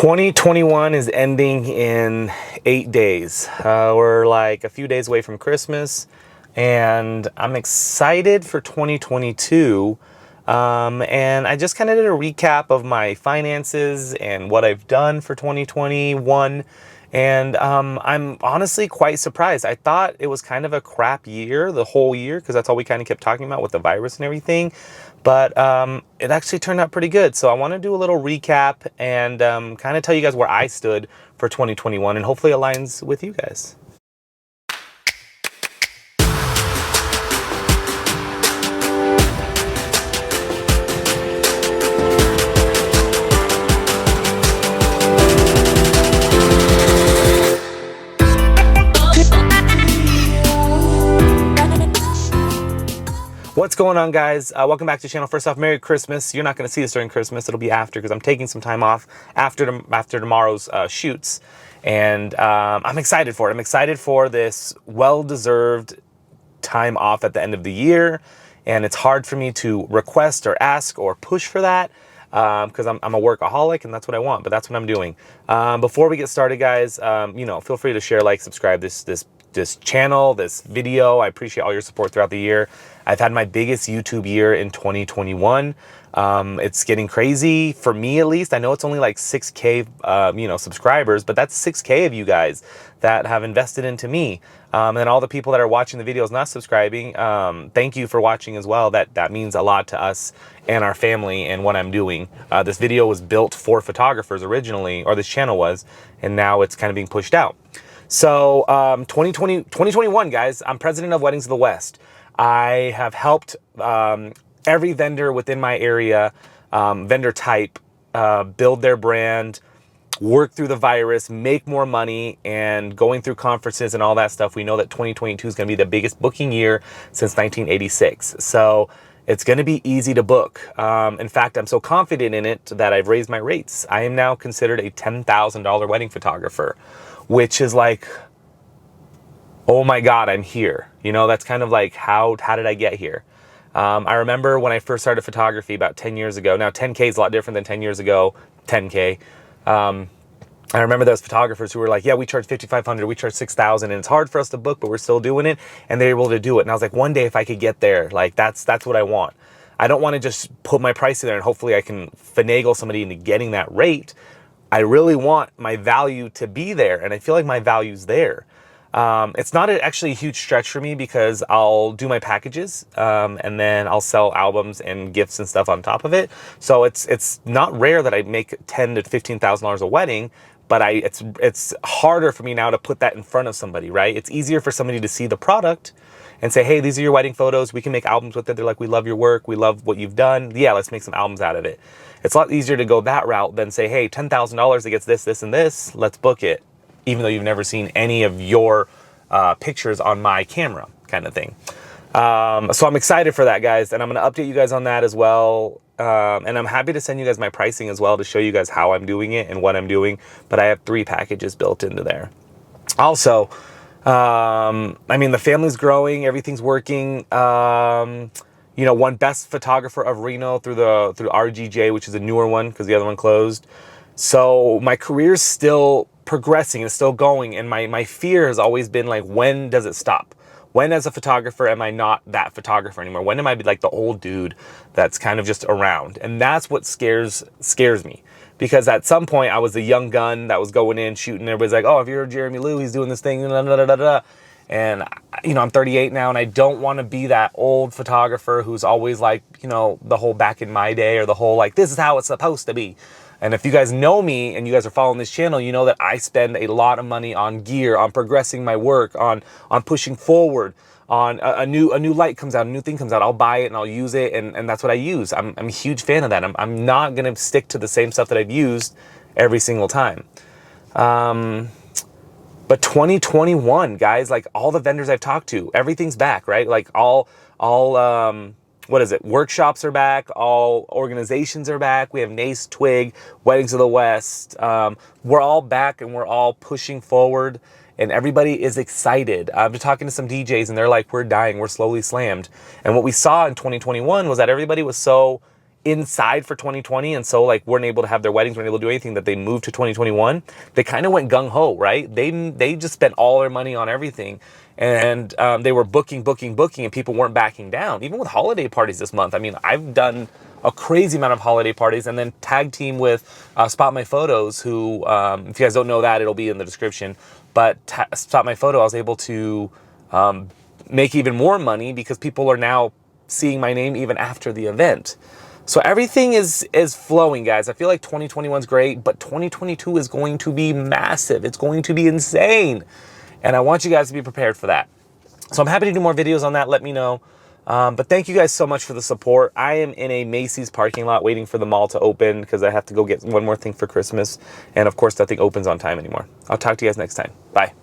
2021 is ending in 8 days. We're like a few days away from Christmas, and I'm excited for 2022. And I just kind of did a recap of my finances and what I've done for 2021. And I'm honestly quite surprised. I thought it was kind of a crap year, the whole year, because that's all we kind of kept talking about with the virus and everything. But it actually turned out pretty good. So I want to do a little recap and kind of tell you guys where I stood for 2021, and hopefully aligns with you guys. What's going on, guys? Welcome back to the channel. First off, Merry Christmas. You're not going to see this during Christmas. It'll be after, because I'm taking some time off after tomorrow's shoots. And I'm excited for it. I'm excited for this well-deserved time off at the end of the year. And it's hard for me to request or ask or push for that because I'm a workaholic and that's what I want. But that's what I'm doing. Before we get started, guys, feel free to share, like, subscribe this channel, this video. I appreciate all your support throughout the year. I've had my biggest YouTube year in 2021. It's getting crazy for me, at least. I know it's only like 6K, subscribers, but that's 6K of you guys that have invested into me. And all the people that are watching the videos not subscribing, thank you for watching as well. That means a lot to us and our family and what I'm doing. This video was built for photographers originally, or this channel was, and now it's kind of being pushed out. So 2021, guys, I'm president of Weddings of the West. I have helped every vendor within my area, vendor type, build their brand, work through the virus, make more money, and going through conferences and all that stuff. We know that 2022 is going to be the biggest booking year since 1986. So it's going to be easy to book. In fact, I'm so confident in it that I've raised my rates. I am now considered a $10,000 wedding photographer, which is like, oh my God, I'm here. That's kind of like, how did I get here? I remember when I first started photography about 10 years ago. Now 10K is a lot different than 10 years ago, 10K. I remember those photographers who were like, yeah, we charge 5,500, we charge 6,000, and it's hard for us to book, but we're still doing it. And they're able to do it. And I was like, one day if I could get there, like that's what I want. I don't want to just put my price in there and hopefully I can finagle somebody into getting that rate. I really want my value to be there, and I feel like my value's there. It's not actually a huge stretch for me because I'll do my packages and then I'll sell albums and gifts and stuff on top of it. So it's not rare that I make $10,000 to $15,000 a wedding, but it's harder for me now to put that in front of somebody, right? It's easier for somebody to see the product and say, hey, these are your wedding photos. We can make albums with it. They're like, we love your work. We love what you've done. Yeah, let's make some albums out of it. It's a lot easier to go that route than say, hey, $10,000 that gets this, this, and this. Let's book it, even though you've never seen any of your pictures on my camera, kind of thing. So I'm excited for that, guys, and I'm going to update you guys on that as well. And I'm happy to send you guys my pricing as well to show you guys how I'm doing it and what I'm doing. But I have 3 packages built into there. Also, the family's growing, everything's working. Won Best Photographer of Reno through RGJ, which is a newer one because the other one closed. So my career's still progressing and still going, and my fear has always been like, when does it stop? When as a photographer am I not that photographer anymore? When am I like the old dude that's kind of just around? And that's what scares me, because at some point I was a young gun that was going in shooting. Everybody's like, oh, if you're Jeremy Lou, he's doing this thing, da, da, da, da, da. And I'm 38 now, and I don't want to be that old photographer who's always like, the whole back in my day, or the whole like, this is how it's supposed to be. And if you guys know me and you guys are following this channel, you know that I spend a lot of money on gear, on progressing my work, on pushing forward, on a new light comes out, a new thing comes out, I'll buy it and I'll use it, and that's what I use. I'm a huge fan of that. I'm not gonna stick to the same stuff that I've used every single time. But 2021, guys, like all the vendors I've talked to, everything's back, right? Like all workshops are back, all organizations are back. We have NACE, Twig, Weddings of the West. We're all back and we're all pushing forward, and everybody is excited. I've been talking to some DJs and they're like, we're dying, we're slowly slammed. And what we saw in 2021 was that everybody was so inside for 2020, and so like weren't able to have their weddings, weren't able to do anything, that they moved to 2021, they kind of went gung-ho, right? They just spent all their money on everything, and they were booking, and people weren't backing down. Even with holiday parties this month, I mean, I've done a crazy amount of holiday parties, and then tag team with Spot My Photos, who, if you guys don't know that, it'll be in the description, but Spot My Photo, I was able to make even more money because people are now seeing my name even after the event. So everything is flowing, guys. I feel like 2021 is great, but 2022 is going to be massive. It's going to be insane. And I want you guys to be prepared for that. So I'm happy to do more videos on that. Let me know. But thank you guys so much for the support. I am in a Macy's parking lot waiting for the mall to open because I have to go get one more thing for Christmas. And of course, nothing opens on time anymore. I'll talk to you guys next time. Bye.